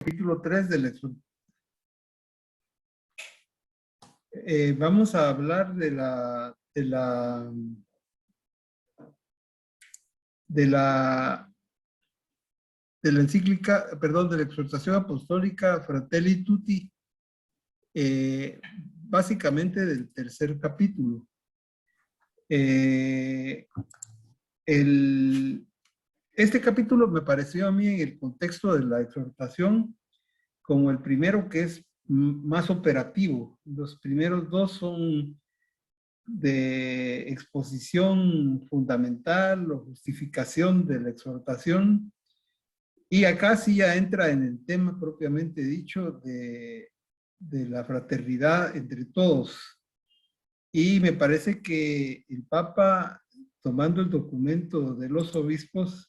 Capítulo 3 del exhortación. Vamos a hablar de la encíclica, perdón, de la exhortación apostólica Fratelli Tutti, básicamente del tercer capítulo. Este capítulo me pareció a mí en el contexto de la exhortación como el primero que es más operativo. Los primeros dos son de exposición fundamental o justificación de la exhortación. Y acá sí ya entra en el tema propiamente dicho de la fraternidad entre todos. Y me parece que el Papa, tomando el documento de los obispos,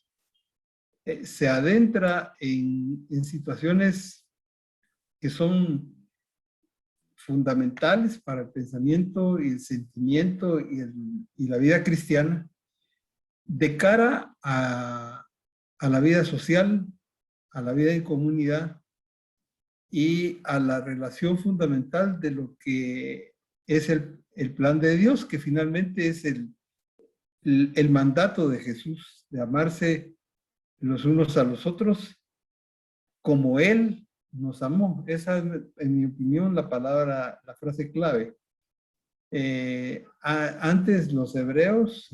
se adentra en situaciones que son fundamentales para el pensamiento y el sentimiento y la vida cristiana de cara a la vida social, a la vida en comunidad y a la relación fundamental de lo que es el plan de Dios, que finalmente es el mandato de Jesús, de amarse los unos a los otros como Él nos amó. Esa es, en mi opinión, la frase clave. Antes los hebreos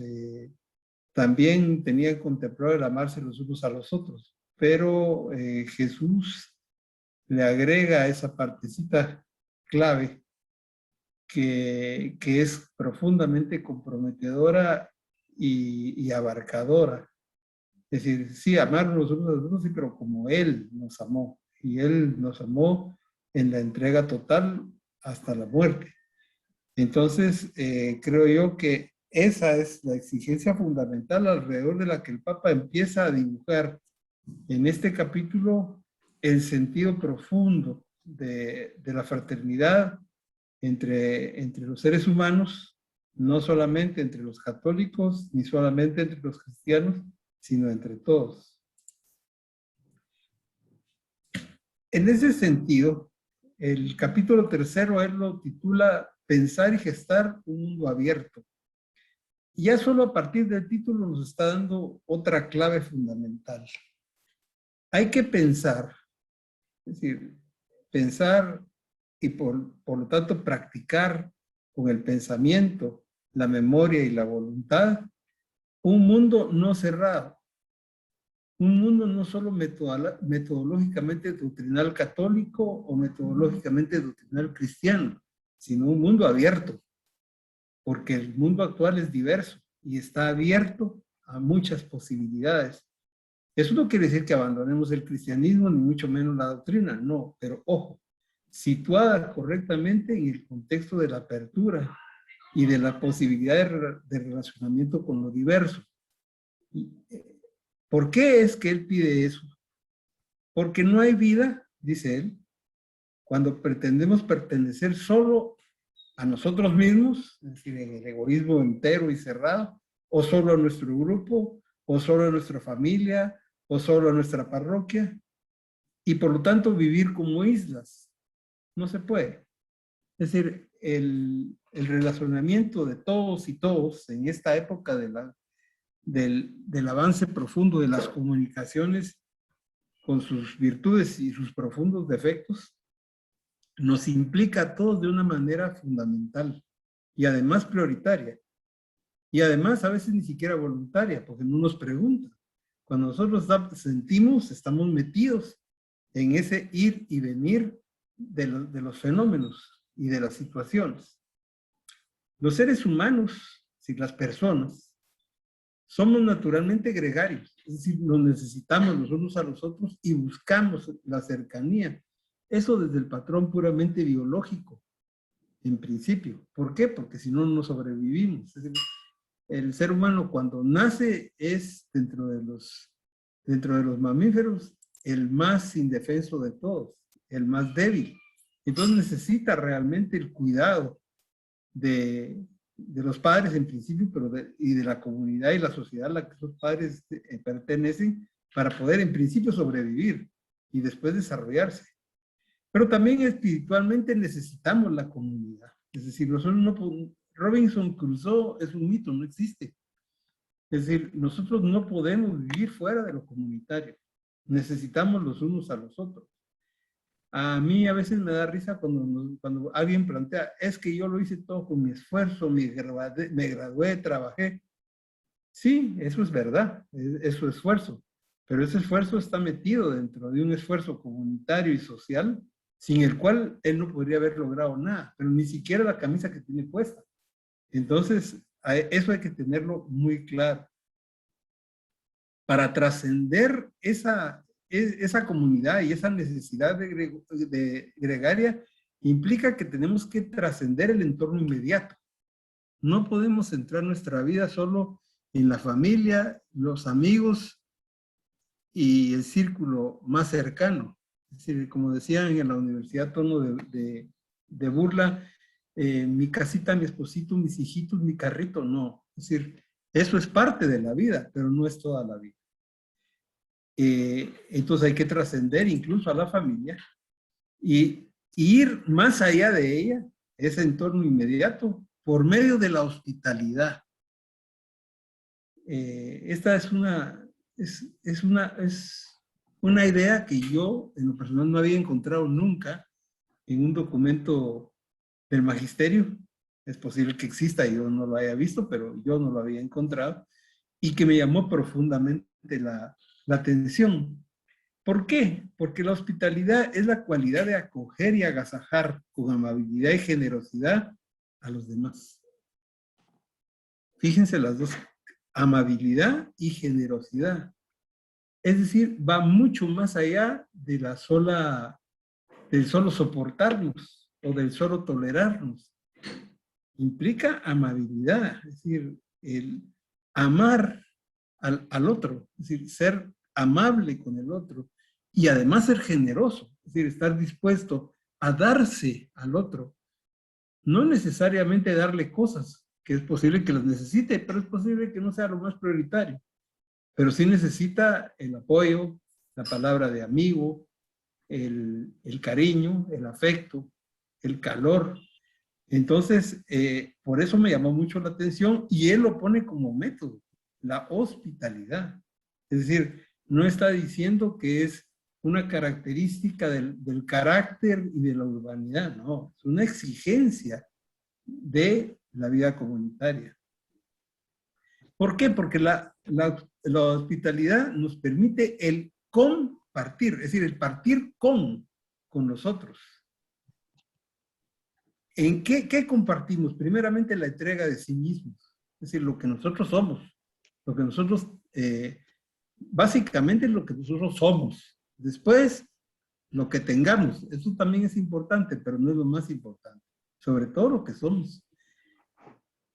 también tenían contemplado el amarse los unos a los otros, pero Jesús le agrega esa partecita clave que es profundamente comprometedora y abarcadora. Es decir, sí, amarnos los unos a los otros, sí, pero como Él nos amó. Y Él nos amó en la entrega total hasta la muerte. Entonces, creo yo que esa es la exigencia fundamental alrededor de la que el Papa empieza a dibujar en este capítulo el sentido profundo de la fraternidad entre los seres humanos, no solamente entre los católicos, ni solamente entre los cristianos, sino entre todos. En ese sentido, el capítulo tercero, él lo titula Pensar y gestar un mundo abierto. Y ya solo a partir del título nos está dando otra clave fundamental. Hay que pensar, es decir, pensar y por lo tanto practicar con el pensamiento, la memoria y la voluntad, un mundo no cerrado. Un mundo no solo metodológicamente doctrinal católico o metodológicamente doctrinal cristiano, sino un mundo abierto, porque el mundo actual es diverso y está abierto a muchas posibilidades. Eso no quiere decir que abandonemos el cristianismo, ni mucho menos la doctrina, no, pero ojo, situada correctamente en el contexto de la apertura y de la posibilidad de relacionamiento con lo diverso. ¿Por qué es que él pide eso? Porque no hay vida, dice él, cuando pretendemos pertenecer solo a nosotros mismos, es decir, en el egoísmo entero y cerrado, o solo a nuestro grupo, o solo a nuestra familia, o solo a nuestra parroquia, y por lo tanto vivir como islas. No se puede. Es decir, el relacionamiento de todos y todos en esta época del avance profundo de las comunicaciones con sus virtudes y sus profundos defectos, nos implica a todos de una manera fundamental y además prioritaria. Y además a veces ni siquiera voluntaria, porque no nos preguntan. Cuando nosotros sentimos, estamos metidos en ese ir y venir de los fenómenos y de las situaciones. Los seres humanos, si las personas, somos naturalmente gregarios, es decir, nos necesitamos los unos a los otros y buscamos la cercanía. Eso desde el patrón puramente biológico, en principio. ¿Por qué? Porque si no, no sobrevivimos. Es decir, el ser humano cuando nace es dentro de los mamíferos el más indefenso de todos, el más débil. Entonces necesita realmente el cuidado de los padres en principio, pero y de la comunidad y la sociedad a la que esos padres pertenecen para poder en principio sobrevivir. y después desarrollarse. Pero también espiritualmente necesitamos la comunidad. Es decir, nosotros no podemos, Robinson Crusoe es un mito, no existe. Es decir, nosotros no podemos vivir fuera de lo comunitario. Necesitamos los unos a los otros. A mí a veces me da risa cuando alguien plantea, es que yo lo hice todo con mi esfuerzo, me gradué, trabajé. Sí, eso es verdad, es su esfuerzo. Pero ese esfuerzo está metido dentro de un esfuerzo comunitario y social, sin el cual él no podría haber logrado nada, pero ni siquiera la camisa que tiene puesta. Entonces, eso hay que tenerlo muy claro. Para trascender esa comunidad y esa necesidad de gregaria, implica que tenemos que trascender el entorno inmediato. No podemos centrar nuestra vida solo en la familia, los amigos y el círculo más cercano. Es decir, como decían en la universidad, tono de burla, mi casita, mi esposito, mis hijitos, mi carrito, no. Es decir, eso es parte de la vida, pero no es toda la vida. Entonces hay que trascender incluso a la familia y ir más allá de ella, ese entorno inmediato, por medio de la hospitalidad. Esta es una idea que yo en lo personal no había encontrado nunca en un documento del magisterio. Es posible que exista y yo no lo haya visto, pero yo no lo había encontrado, y que me llamó profundamente la atención. ¿Por qué? Porque la hospitalidad es la cualidad de acoger y agasajar con amabilidad y generosidad a los demás. Fíjense las dos, amabilidad y generosidad. Es decir, va mucho más allá de del solo soportarnos o del solo tolerarnos. Implica amabilidad, es decir, el amar al otro, es decir, ser amable con el otro y además ser generoso, es decir, estar dispuesto a darse al otro. No necesariamente darle cosas, que es posible que las necesite, pero es posible que no sea lo más prioritario. Pero sí necesita el apoyo, la palabra de amigo, el cariño, el afecto, el calor. Entonces, por eso me llamó mucho la atención y él lo pone como método, la hospitalidad. Es decir, no está diciendo que es una característica del carácter y de la urbanidad, no, es una exigencia de la vida comunitaria. ¿Por qué? Porque la hospitalidad nos permite el compartir, es decir, el partir con nosotros. ¿En qué compartimos? Primeramente la entrega de sí mismos, es decir, lo que nosotros somos, lo que nosotros, básicamente lo que nosotros somos. Después, lo que tengamos, eso también es importante, pero no es lo más importante, sobre todo lo que somos.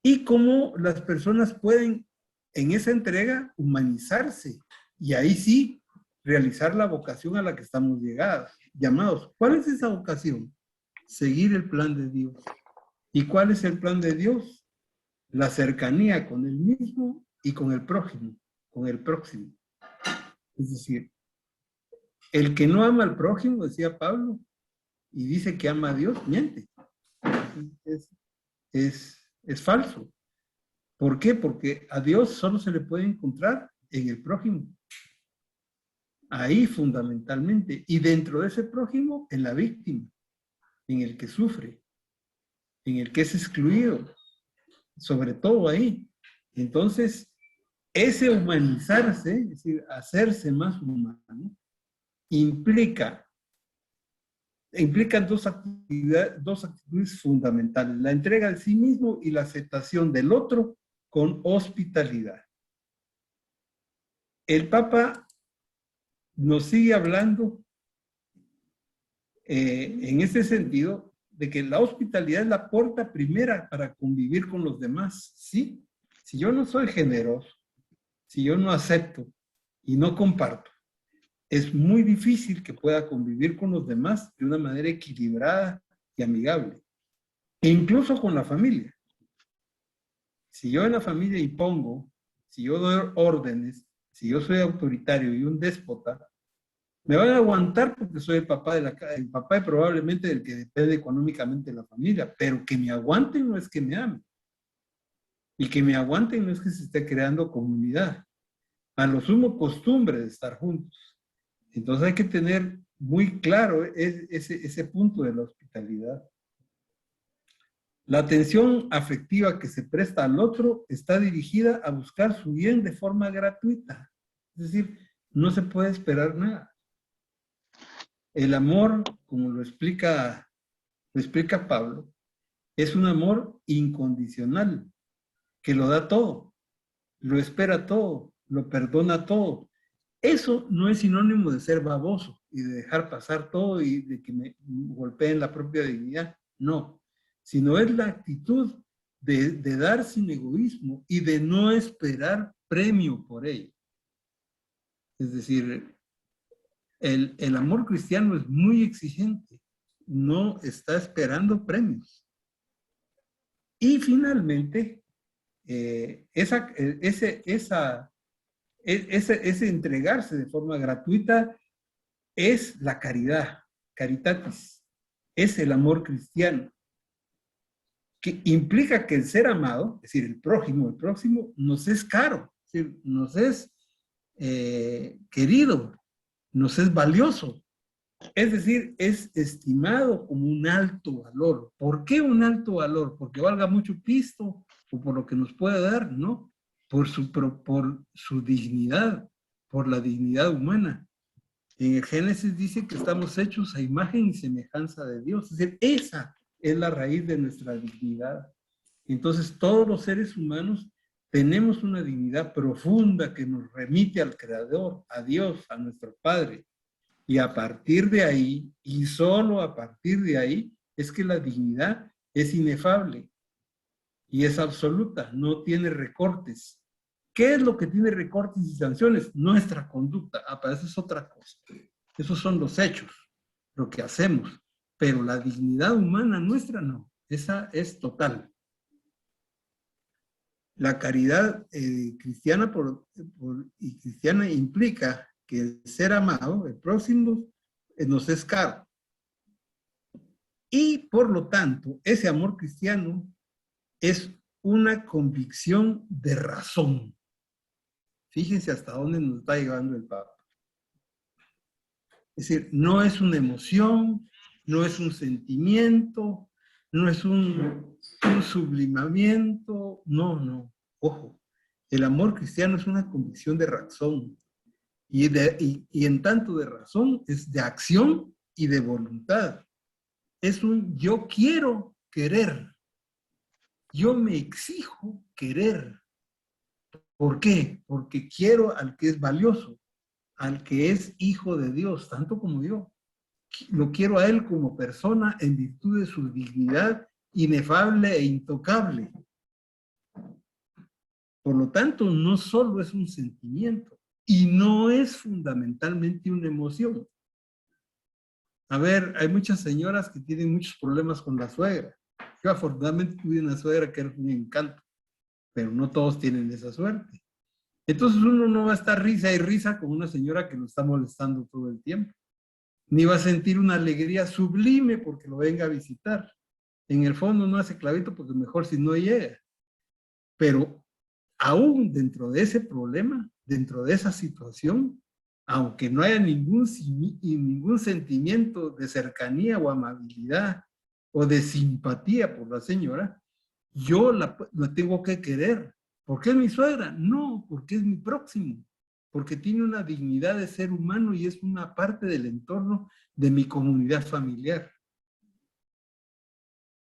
Y cómo las personas pueden en esa entrega humanizarse y ahí sí realizar la vocación a la que estamos llamados. ¿Cuál es esa vocación? Seguir el plan de Dios. ¿Y cuál es el plan de Dios? La cercanía con él mismo y con el prójimo, con el próximo. Es decir, el que no ama al prójimo, decía Pablo, y dice que ama a Dios, miente. Es falso. ¿Por qué? Porque a Dios solo se le puede encontrar en el prójimo. Ahí fundamentalmente. Y dentro de ese prójimo, en la víctima, en el que sufre, en el que es excluido, sobre todo ahí. Entonces, ese humanizarse, es decir, hacerse más humano, implican dos actitudes fundamentales, la entrega de sí mismo y la aceptación del otro con hospitalidad. El Papa nos sigue hablando en este sentido de que la hospitalidad es la puerta primera para convivir con los demás, ¿sí? Si yo no soy generoso, si yo no acepto y no comparto, es muy difícil que pueda convivir con los demás de una manera equilibrada y amigable, e incluso con la familia. Si yo en la familia impongo, si yo doy órdenes, si yo soy autoritario y un déspota, Me van a aguantar porque soy el papá de el papá y probablemente del que depende económicamente de la familia, pero que me aguanten no es que me amen. Y que me aguanten no es que se esté creando comunidad. A lo sumo costumbre de estar juntos. Entonces hay que tener muy claro ese punto de la hospitalidad. La atención afectiva que se presta al otro está dirigida a buscar su bien de forma gratuita. Es decir, no se puede esperar nada. El amor, como lo explica Pablo, es un amor incondicional, que lo da todo, lo espera todo, lo perdona todo. Eso no es sinónimo de ser baboso y de dejar pasar todo y de que me golpeen la propia dignidad. No, sino es la actitud de dar sin egoísmo y de no esperar premio por ello. Es decir, el amor cristiano es muy exigente, no está esperando premios. Y finalmente, ese entregarse de forma gratuita es la caridad, caritatis, es el amor cristiano, que implica que el ser amado, es decir, el próximo, nos es caro, es decir, nos es querido, nos es valioso. Es decir, es estimado como un alto valor. ¿Por qué un alto valor? ¿Porque valga mucho pisto o por lo que nos puede dar? No, por su dignidad, por la dignidad humana. En el Génesis dice que estamos hechos a imagen y semejanza de Dios. Es decir, esa es la raíz de nuestra dignidad. Entonces, todos los seres humanos tenemos una dignidad profunda que nos remite al Creador, a Dios, a nuestro Padre. Y a partir de ahí, y solo a partir de ahí, es que la dignidad es inefable y es absoluta, no tiene recortes. ¿Qué es lo que tiene recortes y sanciones? Nuestra conducta. Para eso es otra cosa. Esos son los hechos, lo que hacemos. Pero la dignidad humana nuestra no. Esa es total. La caridad cristiana y cristiana implica que el ser amado, el próximo, nos es caro. Y por lo tanto, ese amor cristiano es una convicción de razón. Fíjense hasta dónde nos está llevando el Papa. Es decir, no es una emoción, no es un sentimiento, no es un sublimamiento, no. Ojo, el amor cristiano es una convicción de razón. Y en tanto de razón es de acción y de voluntad. Es un yo quiero querer. Yo me exijo querer. ¿Por qué? Porque quiero al que es valioso, al que es hijo de Dios, tanto como yo. Lo quiero a él como persona en virtud de su dignidad inefable e intocable. Por lo tanto, no solo es un sentimiento y no es fundamentalmente una emoción. A ver, hay muchas señoras que tienen muchos problemas con la suegra. Yo afortunadamente tuve una suegra que era un encanto, pero no todos tienen esa suerte. Entonces uno no va a estar risa y risa con una señora que lo está molestando todo el tiempo, ni va a sentir una alegría sublime porque lo venga a visitar. En el fondo no hace clavito porque mejor si no llega. Pero aún dentro de ese problema, dentro de esa situación, aunque no haya ningún sentimiento de cercanía o amabilidad o de simpatía por la señora, yo la tengo que querer. ¿Por qué es mi suegra? No, porque es mi próximo, porque tiene una dignidad de ser humano y es una parte del entorno de mi comunidad familiar.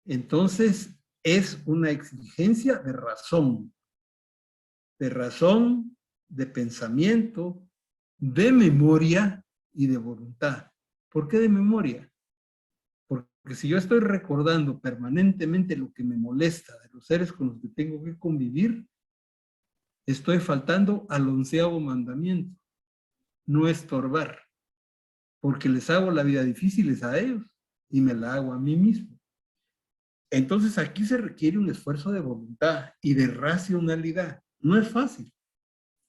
Entonces, es una exigencia de pensamiento, de memoria y de voluntad. ¿Por qué de memoria? Porque si yo estoy recordando permanentemente lo que me molesta de los seres con los que tengo que convivir, estoy faltando al 11º mandamiento, no estorbar, porque les hago la vida difícil a ellos y me la hago a mí mismo. Entonces aquí se requiere un esfuerzo de voluntad y de racionalidad. No es fácil.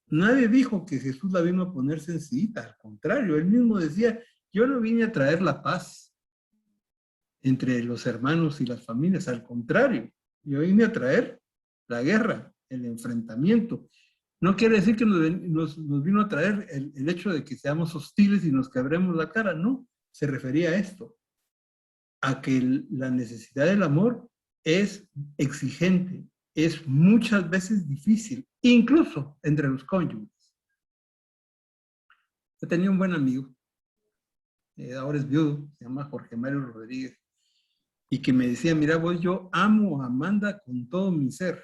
Nadie dijo que Jesús la vino a poner sencillita, al contrario, él mismo decía, yo no vine a traer la paz entre los hermanos y las familias, al contrario, yo vine a traer la guerra, el enfrentamiento. No quiere decir que nos vino a traer el hecho de que seamos hostiles y nos quebremos la cara, no, se refería a esto, a que la necesidad del amor es exigente, es muchas veces difícil, incluso entre los cónyuges. Yo tenía un buen amigo, ahora es viudo, se llama Jorge Mario Rodríguez, y que me decía, mira vos, yo amo a Amanda con todo mi ser.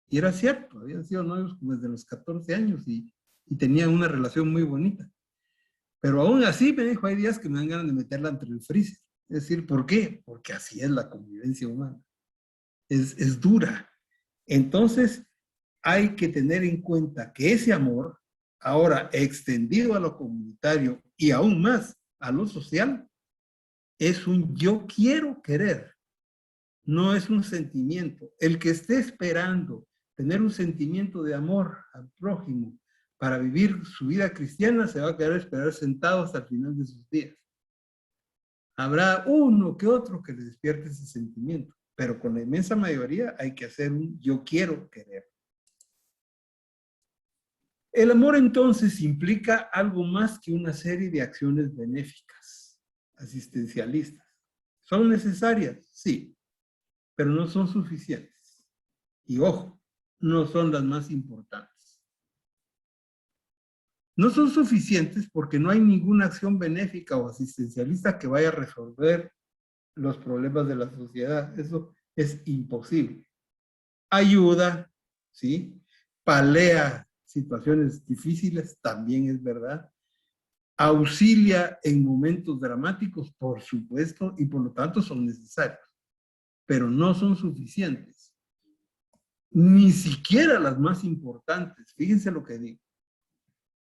Y era cierto, habían sido novios como desde los 14 años y tenían una relación muy bonita. Pero aún así me dijo, hay días que me dan ganas de meterla entre el freezer. Es decir, ¿por qué? Porque así es la convivencia humana. Es dura. Entonces, hay que tener en cuenta que ese amor, ahora extendido a lo comunitario y aún más a lo social, es un yo quiero querer, no es un sentimiento. El que esté esperando tener un sentimiento de amor al prójimo para vivir su vida cristiana se va a quedar esperar sentado hasta el final de sus días. Habrá uno que otro que le despierte ese sentimiento, pero con la inmensa mayoría hay que hacer un yo quiero querer. El amor entonces implica algo más que una serie de acciones benéficas, asistencialistas. ¿Son necesarias? Sí, pero no son suficientes. Y ojo, no son las más importantes. No son suficientes porque no hay ninguna acción benéfica o asistencialista que vaya a resolver los problemas de la sociedad. Eso es imposible. Ayuda, ¿sí? Palea situaciones difíciles, también es verdad. Auxilia en momentos dramáticos, por supuesto, y por lo tanto son necesarios, pero no son suficientes. Ni siquiera las más importantes. Fíjense lo que digo.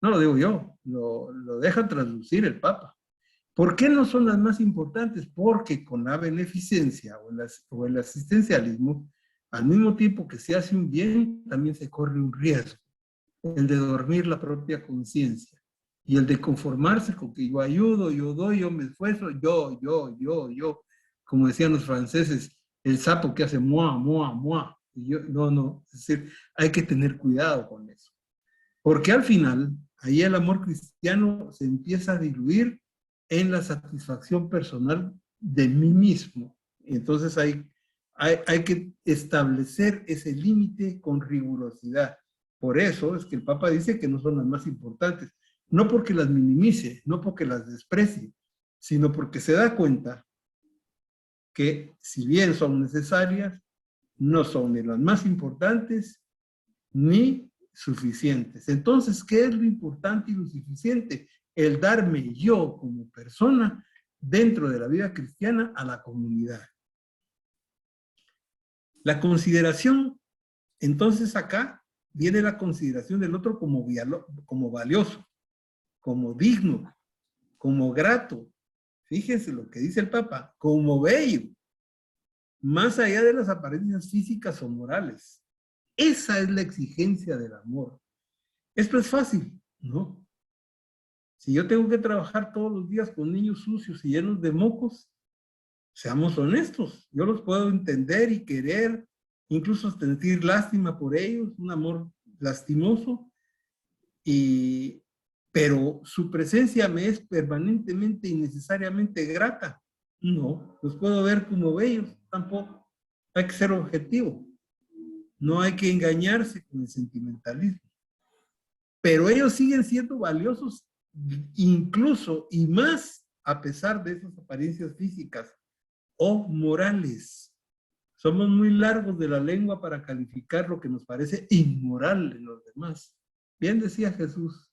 No lo digo yo, lo deja traducir el Papa. ¿Por qué no son las más importantes? Porque con la beneficencia o el asistencialismo, al mismo tiempo que se hace un bien, también se corre un riesgo, el de dormir la propia conciencia y el de conformarse con que yo ayudo, yo doy, yo me esfuerzo, yo. Como decían los franceses, el sapo que hace moi, moi, moi. Y yo, no, es decir, hay que tener cuidado con eso. Porque al final, ahí el amor cristiano se empieza a diluir en la satisfacción personal de mí mismo. Entonces hay que establecer ese límite con rigurosidad. Por eso es que el Papa dice que no son las más importantes. No porque las minimice, no porque las desprecie, sino porque se da cuenta que si bien son necesarias, no son ni las más importantes ni suficientes. Entonces, ¿qué es lo importante y lo suficiente? El darme yo como persona dentro de la vida cristiana a la comunidad. La consideración, entonces acá viene la consideración del otro como valioso, como digno, como grato. Fíjense lo que dice el Papa, como bello, más allá de las apariencias físicas o morales. Esa es la exigencia del amor. Esto es fácil, ¿no? Si yo tengo que trabajar todos los días con niños sucios y llenos de mocos, seamos honestos, yo los puedo entender y querer, incluso sentir lástima por ellos, un amor lastimoso, pero su presencia me es permanentemente y necesariamente grata. No, los puedo ver como bellos, tampoco. Hay que ser objetivo. No hay que engañarse con el sentimentalismo. Pero ellos siguen siendo valiosos incluso y más a pesar de esas apariencias físicas o morales. Somos muy largos de la lengua para calificar lo que nos parece inmoral en los demás. Bien decía Jesús,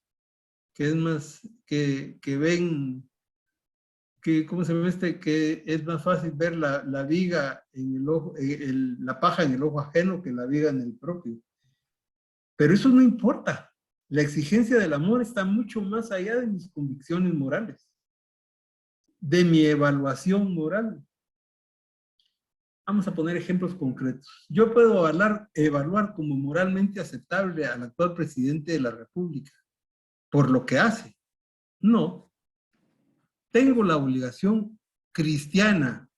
que es más, que ven, que, ¿cómo se ve que es más fácil ver la viga en el ojo, la paja en el ojo ajeno que la viga en el propio. Pero eso no importa. La exigencia del amor está mucho más allá de mis convicciones morales, de mi evaluación moral. Vamos a poner ejemplos concretos. Yo puedo evaluar como moralmente aceptable al actual presidente de la República por lo que hace. No. ¿Tengo la obligación cristiana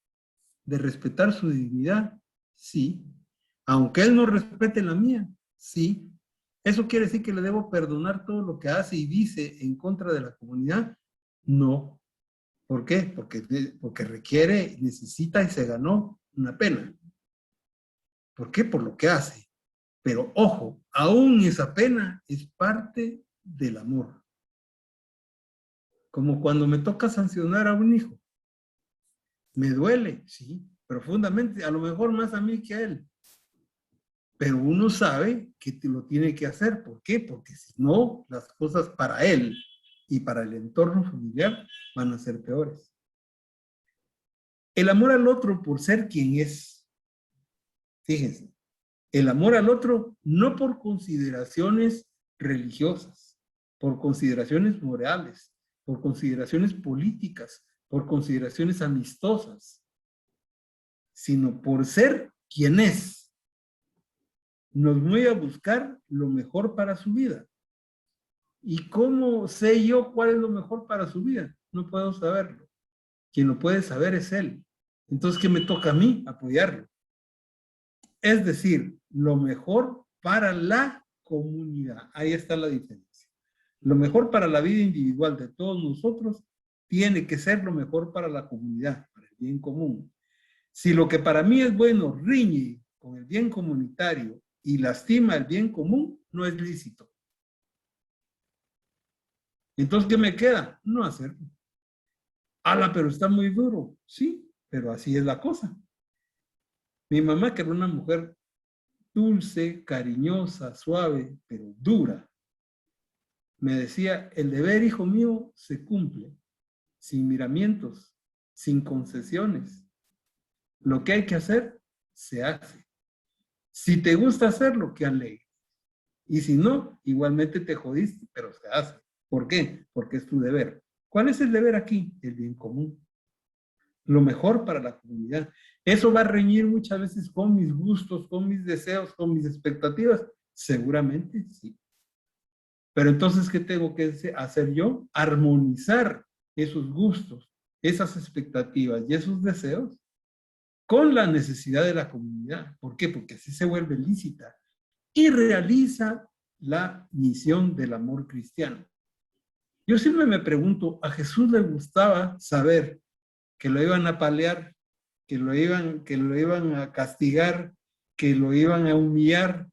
de respetar su dignidad? Sí. Aunque él no respete la mía, sí. ¿Eso quiere decir que le debo perdonar todo lo que hace y dice en contra de la comunidad? No. ¿Por qué? Porque requiere, necesita y se ganó una pena. ¿Por qué? Por lo que hace. Pero ojo, aún esa pena es parte del amor. Como cuando me toca sancionar a un hijo. Me duele, sí, profundamente, a lo mejor más a mí que a él. Pero uno sabe que lo tiene que hacer. ¿Por qué? Porque si no, las cosas para él y para el entorno familiar van a ser peores. El amor al otro por ser quien es. Fíjense, el amor al otro no por consideraciones religiosas, por consideraciones morales, por consideraciones políticas, por consideraciones amistosas, sino por ser quien es. Nos mueve a buscar lo mejor para su vida. ¿Y cómo sé yo cuál es lo mejor para su vida? No puedo saberlo. Quien lo puede saber es él. Entonces, ¿qué me toca a mí? Apoyarlo. Es decir, lo mejor para la comunidad. Ahí está la diferencia. Lo mejor para la vida individual de todos nosotros tiene que ser lo mejor para la comunidad, para el bien común. Si lo que para mí es bueno riñe con el bien comunitario y lastima el bien común, no es lícito. Entonces, ¿qué me queda? No hacerlo. Ala, pero está muy duro. Sí, pero así es la cosa. Mi mamá, que era una mujer dulce, cariñosa, suave, pero dura, me decía, el deber, hijo mío, se cumple, sin miramientos, sin concesiones. Lo que hay que hacer, se hace. Si te gusta hacerlo, qué alegre. Y si no, igualmente te jodiste, pero se hace. ¿Por qué? Porque es tu deber. ¿Cuál es el deber aquí? El bien común. Lo mejor para la comunidad. ¿Eso va a reñir muchas veces con mis gustos, con mis deseos, con mis expectativas? Seguramente sí. Pero entonces, ¿qué tengo que hacer yo? Armonizar esos gustos, esas expectativas y esos deseos con la necesidad de la comunidad. ¿Por qué? Porque así se vuelve lícita y realiza la misión del amor cristiano. Yo siempre me pregunto, ¿a Jesús le gustaba saber que lo iban a apalear, que lo iban a castigar, que lo iban a humillar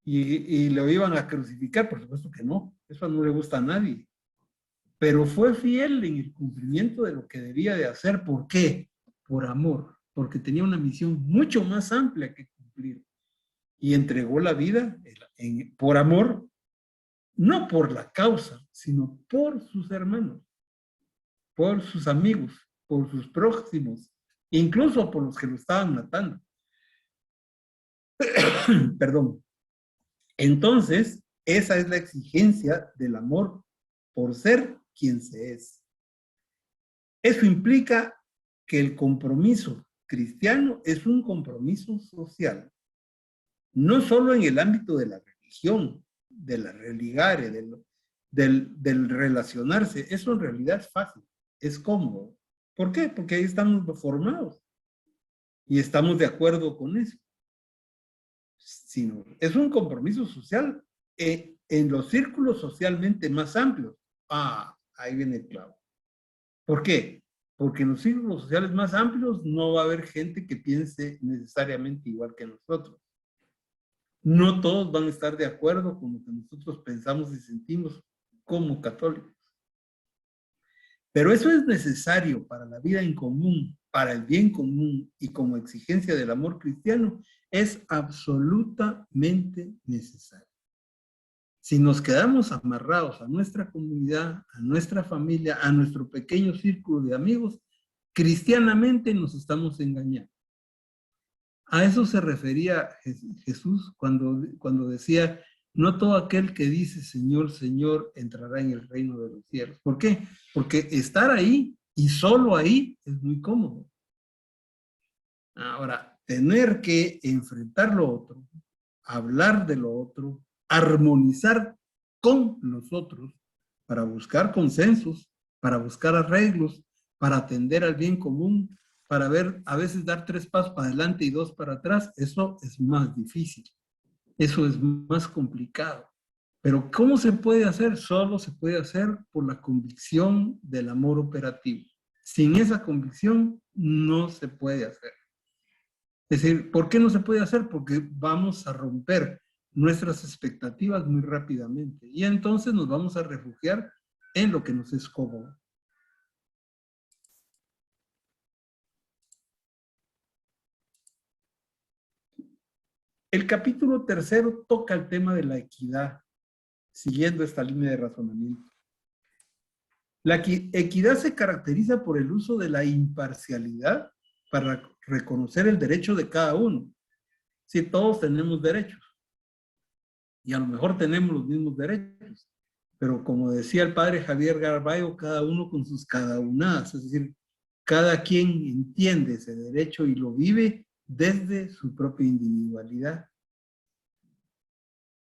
y lo iban a crucificar? Por supuesto que no, eso no le gusta a nadie. Pero fue fiel en el cumplimiento de lo que debía de hacer. ¿Por qué? Por amor, porque tenía una misión mucho más amplia que cumplir. Y entregó la vida por amor, no por la causa, sino por sus hermanos, por sus amigos, por sus próximos, incluso por los que lo estaban matando. Perdón. Entonces, esa es la exigencia del amor por ser quien se es. Eso implica que el compromiso cristiano es un compromiso social, no solo en el ámbito de la religión, de la religare, del relacionarse. Eso en realidad es fácil, es cómodo. ¿Por qué? Porque ahí estamos formados y estamos de acuerdo con eso. Sino, es un compromiso social en los círculos socialmente más amplios. Ah, ahí viene el clavo. ¿Por qué? Porque en los círculos sociales más amplios no va a haber gente que piense necesariamente igual que nosotros. No todos van a estar de acuerdo con lo que nosotros pensamos y sentimos como católicos. Pero eso es necesario para la vida en común, para el bien común y como exigencia del amor cristiano, es absolutamente necesario. Si nos quedamos amarrados a nuestra comunidad, a nuestra familia, a nuestro pequeño círculo de amigos, cristianamente nos estamos engañando. A eso se refería Jesús cuando decía, no todo aquel que dice Señor, Señor, entrará en el reino de los cielos. ¿Por qué? Porque estar ahí y solo ahí es muy cómodo. Ahora, tener que enfrentar lo otro, hablar de lo otro, armonizar con los otros para buscar consensos, para buscar arreglos, para atender al bien común, para ver, a veces dar 3 pasos para adelante y 2 para atrás, eso es más difícil, eso es más complicado. Pero ¿cómo se puede hacer? Solo se puede hacer por la convicción del amor operativo. Sin esa convicción no se puede hacer. Es decir, ¿por qué no se puede hacer? Porque vamos a romper nuestras expectativas muy rápidamente y entonces nos vamos a refugiar en lo que nos es cómodo. El capítulo 3 toca el tema de la equidad, siguiendo esta línea de razonamiento. La equidad se caracteriza por el uso de la imparcialidad para reconocer el derecho de cada uno. Si todos tenemos derechos, y a lo mejor tenemos los mismos derechos, pero como decía el padre Javier Garballo, cada uno con sus cadaunadas, es decir, cada quien entiende ese derecho y lo vive desde su propia individualidad.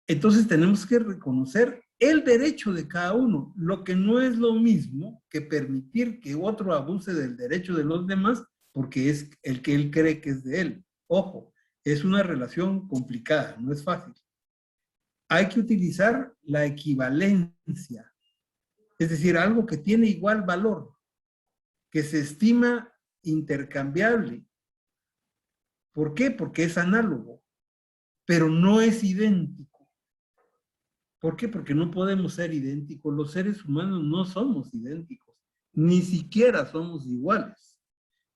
Entonces tenemos que reconocer el derecho de cada uno, lo que no es lo mismo que permitir que otro abuse del derecho de los demás porque es el que él cree que es de él. Ojo, es una relación complicada, no es fácil. Hay que utilizar la equivalencia, es decir, algo que tiene igual valor, que se estima intercambiable. ¿Por qué? Porque es análogo, pero no es idéntico. ¿Por qué? Porque no podemos ser idénticos. Los seres humanos no somos idénticos, ni siquiera somos iguales,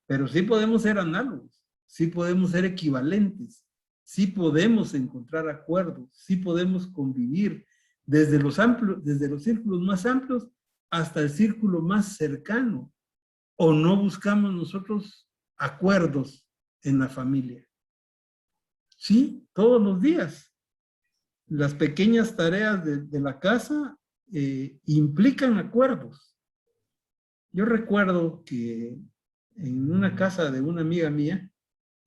pero sí podemos ser análogos, sí podemos ser equivalentes, sí podemos encontrar acuerdos, sí podemos convivir desde los círculos más amplios hasta el círculo más cercano. ¿O no buscamos nosotros acuerdos en la familia? Sí, todos los días. Las pequeñas tareas de la casa implican acuerdos. Yo recuerdo que en una casa de una amiga mía,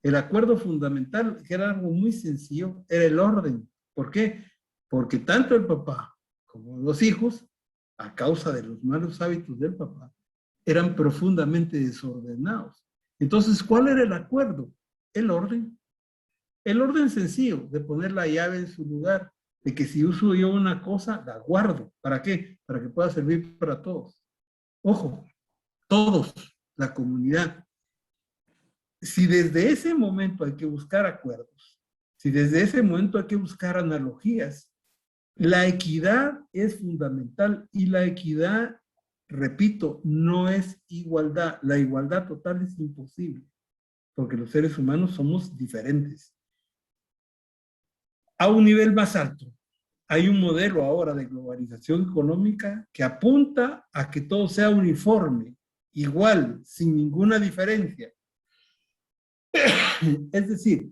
el acuerdo fundamental, que era algo muy sencillo, era el orden. ¿Por qué? Porque tanto el papá como los hijos, a causa de los malos hábitos del papá, eran profundamente desordenados. Entonces, ¿cuál era el acuerdo? El orden. El orden sencillo de poner la llave en su lugar, de que si uso yo una cosa, la guardo. ¿Para qué? Para que pueda servir para todos. Ojo, todos, la comunidad. Si desde ese momento hay que buscar acuerdos, si desde ese momento hay que buscar analogías, la equidad es fundamental y la equidad, repito, no es igualdad. La igualdad total es imposible porque los seres humanos somos diferentes. A un nivel más alto, hay un modelo ahora de globalización económica que apunta a que todo sea uniforme, igual, sin ninguna diferencia. Es decir,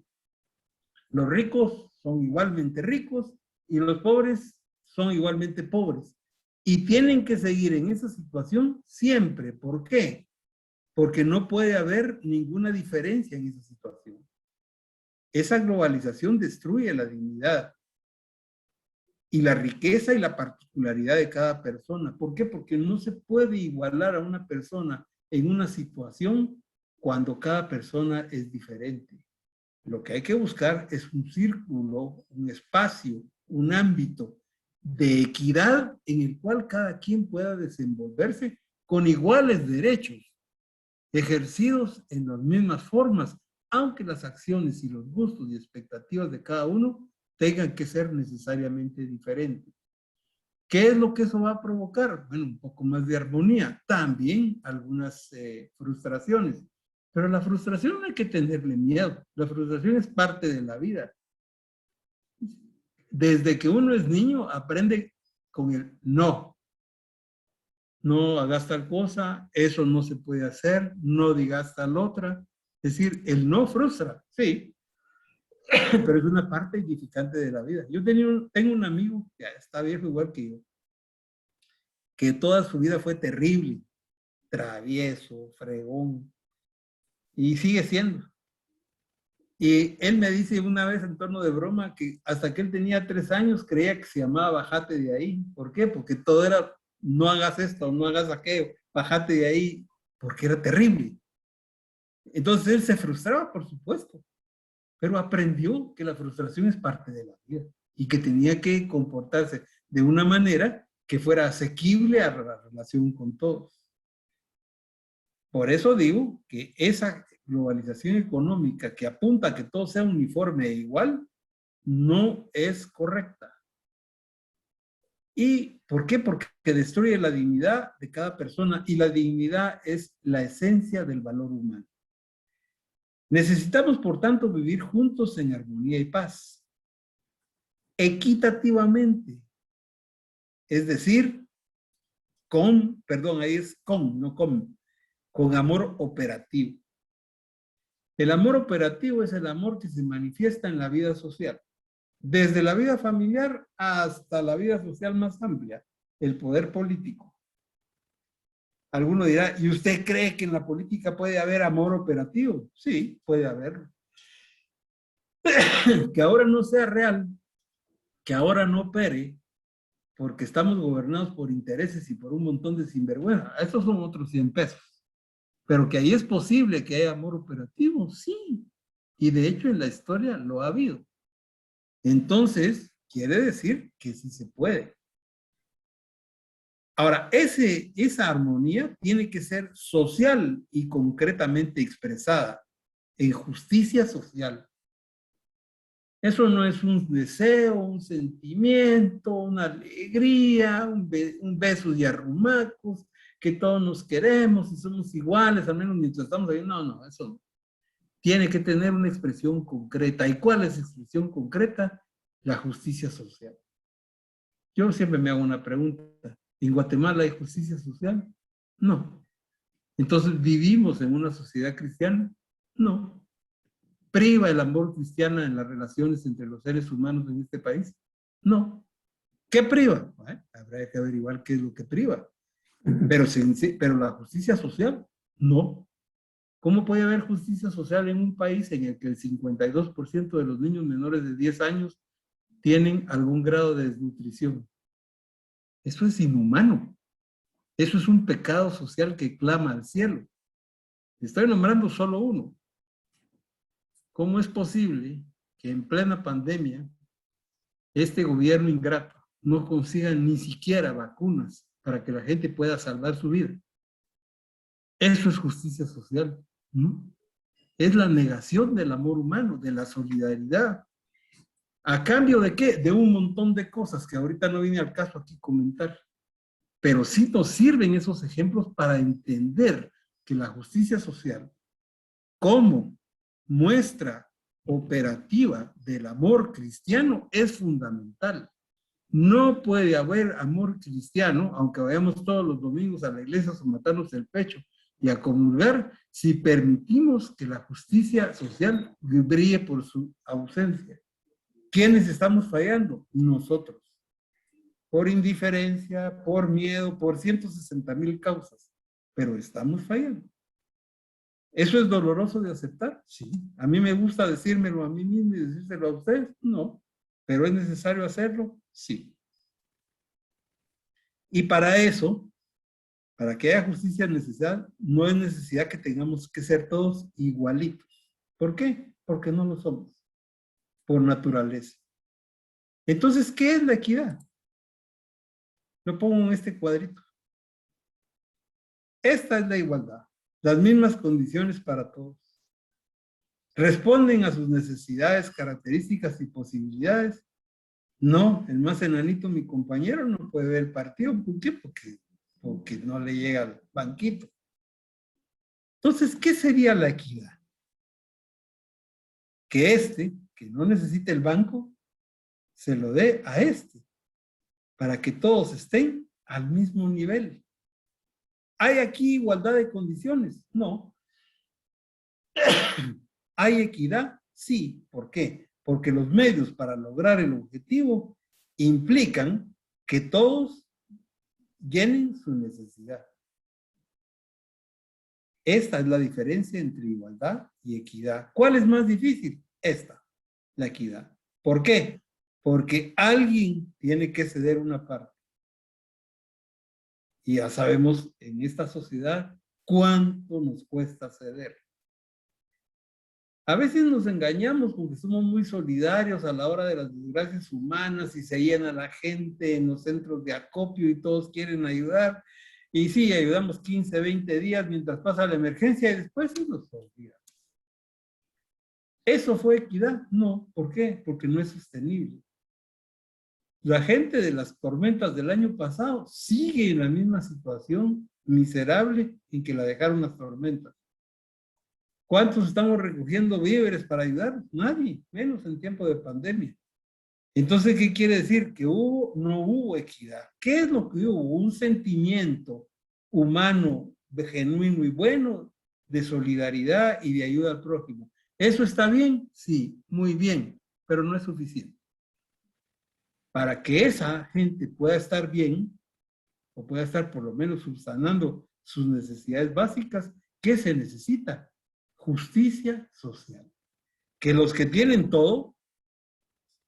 los ricos son igualmente ricos y los pobres son igualmente pobres. Y tienen que seguir en esa situación siempre. ¿Por qué? Porque no puede haber ninguna diferencia en esa situación. Esa globalización destruye la dignidad y la riqueza y la particularidad de cada persona. ¿Por qué? Porque no se puede igualar a una persona en una situación cuando cada persona es diferente. Lo que hay que buscar es un círculo, un espacio, un ámbito de equidad en el cual cada quien pueda desenvolverse con iguales derechos, ejercidos en las mismas formas, aunque las acciones y los gustos y expectativas de cada uno tengan que ser necesariamente diferentes. ¿Qué es lo que eso va a provocar? Bueno, un poco más de armonía, también algunas frustraciones, pero la frustración no hay que tenerle miedo, la frustración es parte de la vida. Desde que uno es niño aprende con el no. No hagas tal cosa, eso no se puede hacer, no digas tal otra. Es decir, el no frustra, sí, pero es una parte edificante de la vida. Yo tengo un amigo que está viejo igual que yo, que toda su vida fue terrible, travieso, fregón, y sigue siendo. Y él me dice una vez en torno de broma que hasta que él tenía 3 años creía que se llamaba bájate de ahí. ¿Por qué? Porque todo era no hagas esto, no hagas aquello, bájate de ahí, porque era terrible. Entonces él se frustraba, por supuesto, pero aprendió que la frustración es parte de la vida y que tenía que comportarse de una manera que fuera asequible a la relación con todos. Por eso digo que esa globalización económica que apunta a que todo sea uniforme e igual, no es correcta. ¿Y por qué? Porque destruye la dignidad de cada persona y la dignidad es la esencia del valor humano. Necesitamos, por tanto, vivir juntos en armonía y paz, equitativamente, es decir, ahí es no con amor operativo. El amor operativo es el amor que se manifiesta en la vida social, desde la vida familiar hasta la vida social más amplia, el poder político. Alguno dirá, ¿y usted cree que en la política puede haber amor operativo? Sí, puede haberlo. Que ahora no sea real, que ahora no opere, porque estamos gobernados por intereses y por un montón de sinvergüenza. Esos son otros 100 pesos. Pero que ahí es posible que haya amor operativo, sí. Y de hecho en la historia lo ha habido. Entonces, quiere decir que sí se puede. Ahora, esa armonía tiene que ser social y concretamente expresada en justicia social. Eso no es un deseo, un sentimiento, una alegría, un besos y arrumacos, que todos nos queremos y somos iguales, al menos mientras estamos ahí. No, no, eso no. Tiene que tener una expresión concreta. ¿Y cuál es la expresión concreta? La justicia social. Yo siempre me hago una pregunta. ¿En Guatemala hay justicia social? No. Entonces, ¿vivimos en una sociedad cristiana? No. ¿Priva el amor cristiano en las relaciones entre los seres humanos en este país? No. ¿Qué priva? Habrá que averiguar qué es lo que priva. Pero la justicia social, no. ¿Cómo puede haber justicia social en un país en el que el 52% de los niños menores de 10 años tienen algún grado de desnutrición? Eso es inhumano. Eso es un pecado social que clama al cielo. Estoy nombrando solo uno. ¿Cómo es posible que en plena pandemia este gobierno ingrato no consiga ni siquiera vacunas para que la gente pueda salvar su vida? Eso es justicia social, ¿no? Es la negación del amor humano, de la solidaridad. ¿A cambio de qué? De un montón de cosas que ahorita no viene al caso aquí comentar. Pero sí nos sirven esos ejemplos para entender que la justicia social, como muestra operativa del amor cristiano, es fundamental. No puede haber amor cristiano, aunque vayamos todos los domingos a la iglesia a matarnos el pecho y a comulgar, si permitimos que la justicia social brille por su ausencia. ¿Quiénes estamos fallando? Nosotros. Por indiferencia, por miedo, por 160,000 causas. Pero estamos fallando. ¿Eso es doloroso de aceptar? Sí. ¿A mí me gusta decírmelo a mí mismo y decírselo a ustedes? No. ¿Pero es necesario hacerlo? Sí. Y para eso, para que haya justicia necesidad, no es necesidad que tengamos que ser todos igualitos. ¿Por qué? Porque no lo somos. Por naturaleza. Entonces, ¿qué es la equidad? Lo pongo en este cuadrito. Esta es la igualdad. Las mismas condiciones para todos. ¿Responden a sus necesidades, características y posibilidades? No, el más enanito, mi compañero, no puede ver el partido. ¿Por qué? Porque no le llega al banquito. Entonces, ¿qué sería la equidad? Que no necesite el banco, se lo dé a para que todos estén al mismo nivel. ¿Hay aquí igualdad de condiciones? No. ¿Hay equidad? Sí. ¿Por qué? Porque los medios para lograr el objetivo implican que todos llenen su necesidad. Esta es la diferencia entre igualdad y equidad. ¿Cuál es más difícil? esta, la equidad. ¿Por qué? Porque alguien tiene que ceder una parte. Y ya sabemos en esta sociedad cuánto nos cuesta ceder. A veces nos engañamos porque somos muy solidarios a la hora de las desgracias humanas y se llena la gente en los centros de acopio y todos quieren ayudar. Y sí, ayudamos 15, 20 días mientras pasa la emergencia y después se nos olvida. ¿Eso fue equidad? No. ¿Por qué? Porque no es sostenible. La gente de las tormentas del año pasado sigue en la misma situación miserable en que la dejaron las tormentas. ¿Cuántos estamos recogiendo víveres para ayudar? Nadie, menos en tiempo de pandemia. Entonces, ¿qué quiere decir? Que no hubo equidad. ¿Qué es lo que hubo? Un sentimiento humano, genuino y bueno, de solidaridad y de ayuda al prójimo. ¿Eso está bien? Sí, muy bien, pero no es suficiente. Para que esa gente pueda estar bien, o pueda estar por lo menos subsanando sus necesidades básicas, ¿qué se necesita? Justicia social. Que los que tienen todo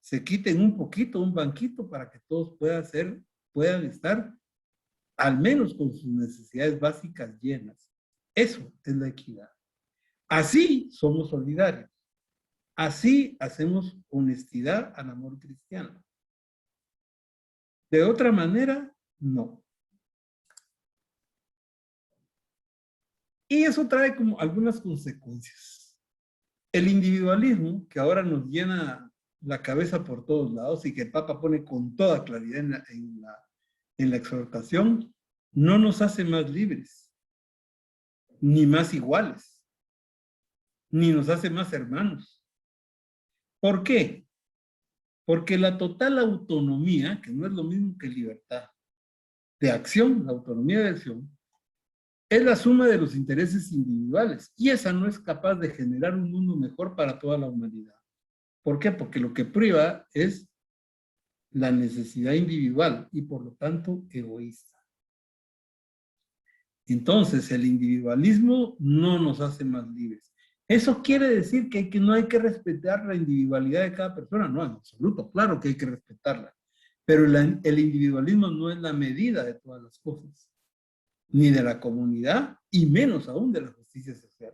se quiten un poquito, un banquito, para que todos puedan estar al menos con sus necesidades básicas llenas. Eso es la equidad. Así somos solidarios. Así hacemos honestidad al amor cristiano. De otra manera, no. Y eso trae como algunas consecuencias. El individualismo, que ahora nos llena la cabeza por todos lados y que el Papa pone con toda claridad en la exhortación, no nos hace más libres, ni más iguales, ni nos hace más hermanos. ¿Por qué? Porque la total autonomía, que no es lo mismo que libertad de acción, la autonomía de acción, es la suma de los intereses individuales y esa no es capaz de generar un mundo mejor para toda la humanidad. ¿Por qué? Porque lo que priva es la necesidad individual y por lo tanto egoísta. Entonces el individualismo no nos hace más libres. ¿Eso quiere decir que no hay que respetar la individualidad de cada persona? No, en absoluto, claro que hay que respetarla. Pero el individualismo no es la medida de todas las cosas, ni de la comunidad y menos aún de la justicia social.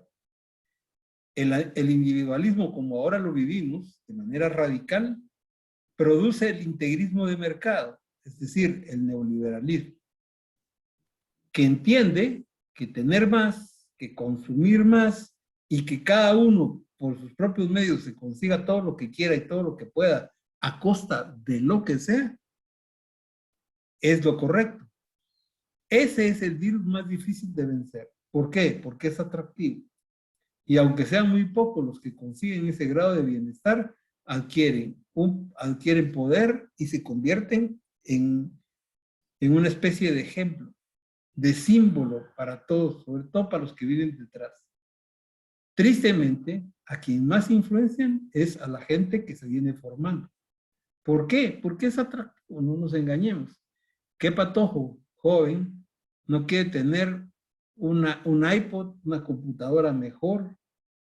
El individualismo, como ahora lo vivimos, de manera radical, produce el integrismo de mercado, es decir, el neoliberalismo, que entiende que tener más, que consumir más y que cada uno por sus propios medios se consiga todo lo que quiera y todo lo que pueda a costa de lo que sea, es lo correcto. Ese es el virus más difícil de vencer. ¿Por qué? Porque es atractivo. Y aunque sean muy pocos los que consiguen ese grado de bienestar, adquieren poder y se convierten en una especie de ejemplo, de símbolo para todos, sobre todo para los que viven detrás. Tristemente, a quien más influencian es a la gente que se viene formando. ¿Por qué? Porque es atractivo, no nos engañemos. ¿Qué patojo joven no quiere tener un iPod, una computadora mejor,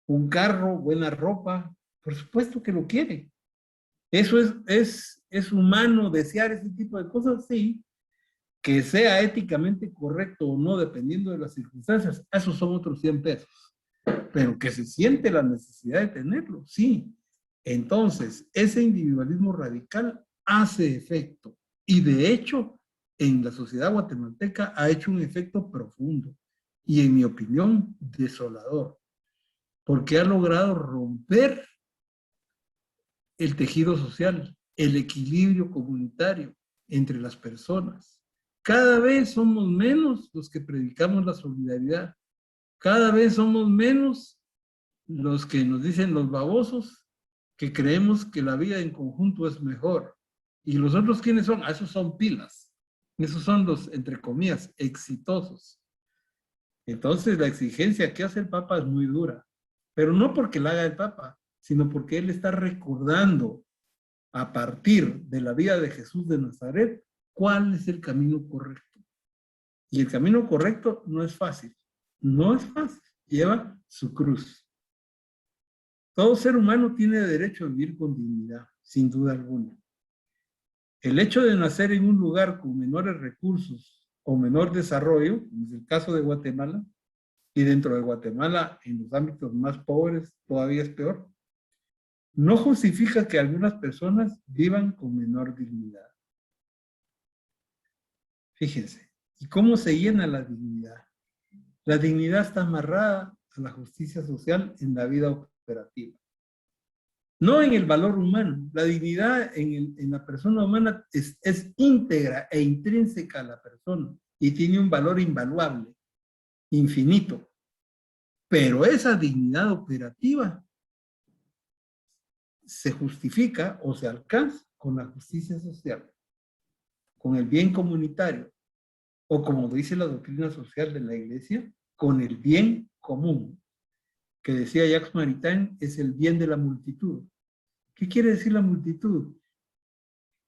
un carro, buena ropa? Por supuesto que lo quiere. ¿Eso es humano desear ese tipo de cosas? Sí. Que sea éticamente correcto o no, dependiendo de las circunstancias, esos son otros 100 pesos. Pero que se siente la necesidad de tenerlo, sí. Entonces, ese individualismo radical hace efecto. Y de hecho, en la sociedad guatemalteca ha hecho un efecto profundo y, en mi opinión, desolador, porque ha logrado romper el tejido social, el equilibrio comunitario entre las personas. Cada vez somos menos los que predicamos la solidaridad. Cada vez somos menos los que nos dicen los babosos que creemos que la vida en conjunto es mejor. ¿Y los otros quiénes son? Esos son pilas. Esos son los, entre comillas, exitosos. Entonces la exigencia que hace el Papa es muy dura. Pero no porque la haga el Papa, sino porque él está recordando a partir de la vida de Jesús de Nazaret cuál es el camino correcto. Y el camino correcto no es fácil. No es fácil. Lleva su cruz. Todo ser humano tiene derecho a vivir con dignidad, sin duda alguna. El hecho de nacer en un lugar con menores recursos o menor desarrollo, como es el caso de Guatemala, y dentro de Guatemala, en los ámbitos más pobres, todavía es peor, no justifica que algunas personas vivan con menor dignidad. Fíjense, ¿y cómo se llena la dignidad? La dignidad está amarrada a la justicia social en la vida operativa. No en el valor humano. La dignidad en la persona humana es íntegra e intrínseca a la persona y tiene un valor invaluable, infinito. Pero esa dignidad operativa se justifica o se alcanza con la justicia social, con el bien comunitario, o como dice la doctrina social de la Iglesia, con el bien común, que decía Jacques Maritain, es el bien de la multitud. ¿Qué quiere decir la multitud?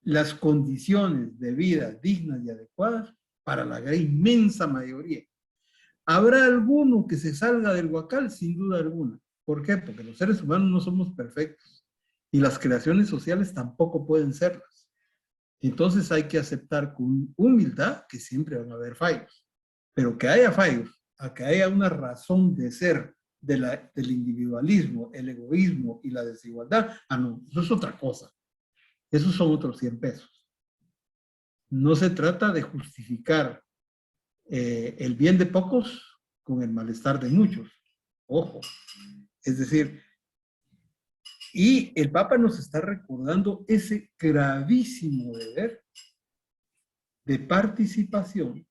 Las condiciones de vida dignas y adecuadas para la gran inmensa mayoría. ¿Habrá alguno que se salga del huacal? Sin duda alguna. ¿Por qué? Porque los seres humanos no somos perfectos y las creaciones sociales tampoco pueden serlas. Entonces hay que aceptar con humildad que siempre van a haber fallos, pero que haya fallos, a que haya una razón de ser del individualismo, el egoísmo y la desigualdad, no, eso es otra cosa. Esos son otros 100 pesos. No se trata de justificar el bien de pocos con el malestar de muchos. Ojo. Es decir, y el Papa nos está recordando ese gravísimo deber de participación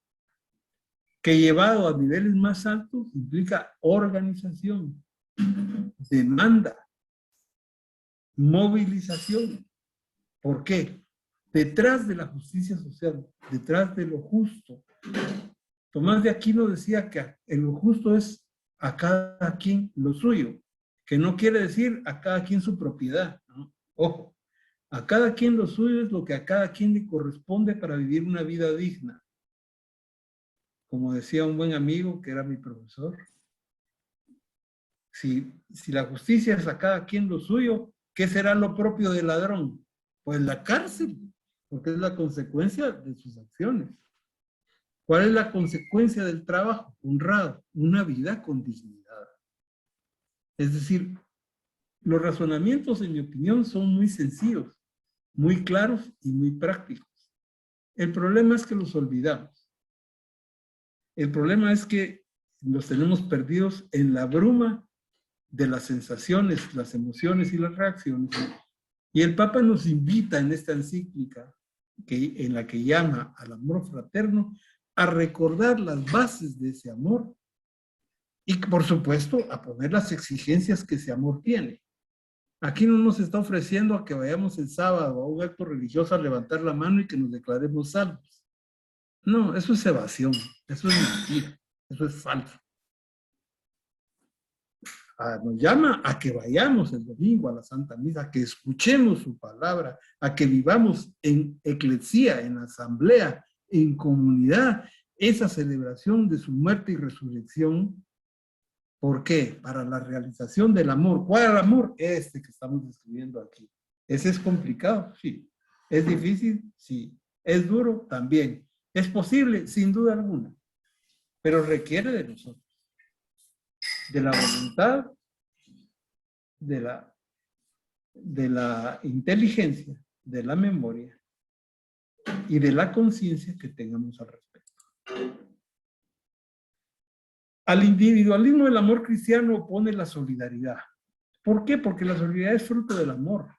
que llevado a niveles más altos implica organización, demanda, movilización. ¿Por qué? Detrás de la justicia social, detrás de lo justo. Tomás de Aquino decía que lo justo es a cada quien lo suyo, que no quiere decir a cada quien su propiedad, ¿no? Ojo, a cada quien lo suyo es lo que a cada quien le corresponde para vivir una vida digna. Como decía un buen amigo que era mi profesor, si la justicia es a cada quien lo suyo, ¿qué será lo propio del ladrón? Pues la cárcel, porque es la consecuencia de sus acciones. ¿Cuál es la consecuencia del trabajo honrado? Una vida con dignidad. Es decir, los razonamientos, en mi opinión, son muy sencillos, muy claros y muy prácticos. El problema es que los olvidamos. El problema es que los tenemos perdidos en la bruma de las sensaciones, las emociones y las reacciones. Y el Papa nos invita en esta encíclica, en la que llama al amor fraterno, a recordar las bases de ese amor y, por supuesto, a poner las exigencias que ese amor tiene. Aquí no nos está ofreciendo a que vayamos el sábado a un acto religioso a levantar la mano y que nos declaremos salvos. No, eso es evasión, eso es mentira, eso es falso. Nos llama a que vayamos el domingo a la Santa Misa, a que escuchemos su palabra, a que vivamos en eclesía, en asamblea, en comunidad, esa celebración de su muerte y resurrección. ¿Por qué? Para la realización del amor. ¿Cuál es el amor? Este que estamos describiendo aquí. ¿Ese es complicado? Sí. ¿Es difícil? Sí. ¿Es duro? También. ¿Es posible? Sin duda alguna. Pero requiere de nosotros. De la voluntad, de la inteligencia, de la memoria y de la conciencia que tengamos al respecto. Al individualismo el amor cristiano opone la solidaridad. ¿Por qué? Porque la solidaridad es fruto del amor.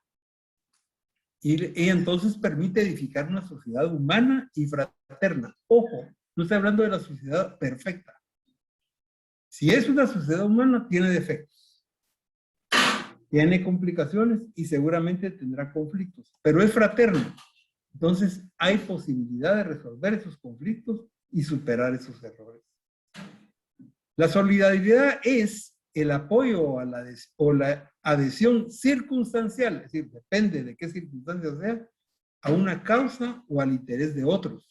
Y entonces permite edificar una sociedad humana y fraterna. Ojo, no estoy hablando de la sociedad perfecta. Si es una sociedad humana, tiene defectos, tiene complicaciones y seguramente tendrá conflictos, pero es fraterna. Entonces hay posibilidad de resolver esos conflictos y superar esos errores. La solidaridad es el apoyo o la adhesión circunstancial, es decir, depende de qué circunstancia sea, a una causa o al interés de otros.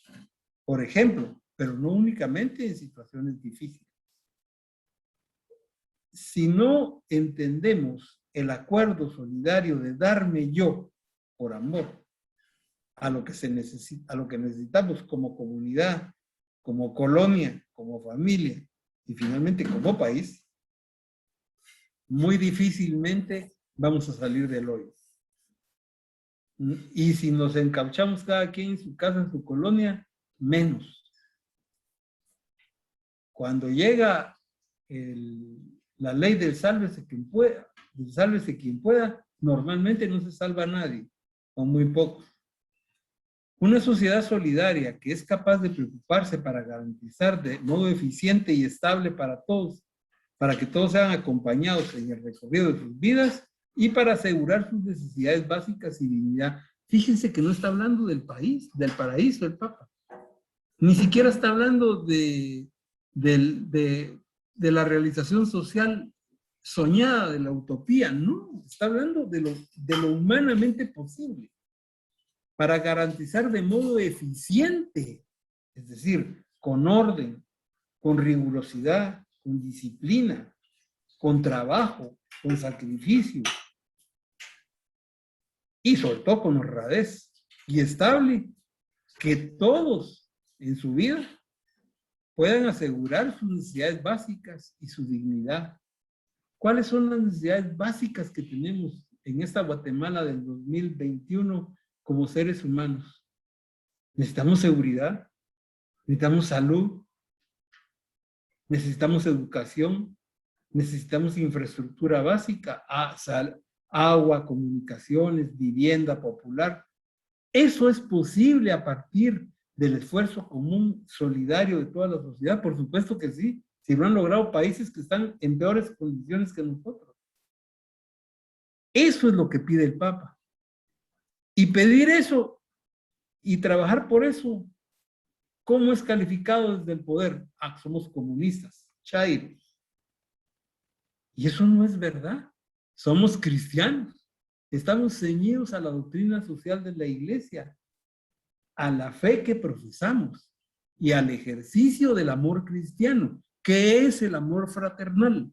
Por ejemplo, pero no únicamente en situaciones difíciles. Si no entendemos el acuerdo solidario de darme yo por amor a lo que se necesita, a lo que necesitamos como comunidad, como colonia, como familia y finalmente como país, muy difícilmente vamos a salir del hoyo. Y si nos encauchamos cada quien en su casa, en su colonia, menos. Cuando llega la ley del sálvese quien pueda, normalmente no se salva a nadie, o muy pocos. Una sociedad solidaria que es capaz de preocuparse para garantizar de modo eficiente y estable para todos, para que todos sean acompañados en el recorrido de sus vidas y para asegurar sus necesidades básicas y dignidad. Fíjense que no está hablando del país, del paraíso, el Papa. Ni siquiera está hablando de la realización social soñada, de la utopía, no, está hablando de lo humanamente posible para garantizar de modo eficiente, es decir, con orden, con rigurosidad, con disciplina, con trabajo, con sacrificio y sobre todo con honradez y estable, que todos en su vida puedan asegurar sus necesidades básicas y su dignidad. ¿Cuáles son las necesidades básicas que tenemos en esta Guatemala del 2021 como seres humanos? Necesitamos seguridad, necesitamos salud, necesitamos educación, necesitamos infraestructura básica, agua, comunicaciones, vivienda popular. Eso es posible a partir del esfuerzo común, solidario de toda la sociedad. Por supuesto que sí, si lo han logrado países que están en peores condiciones que nosotros. Eso es lo que pide el Papa. Y pedir eso y trabajar por eso, ¿cómo es calificado desde el poder? Ah, somos comunistas, chairos. Y eso no es verdad. Somos cristianos. Estamos ceñidos a la doctrina social de la Iglesia, a la fe que profesamos y al ejercicio del amor cristiano, que es el amor fraternal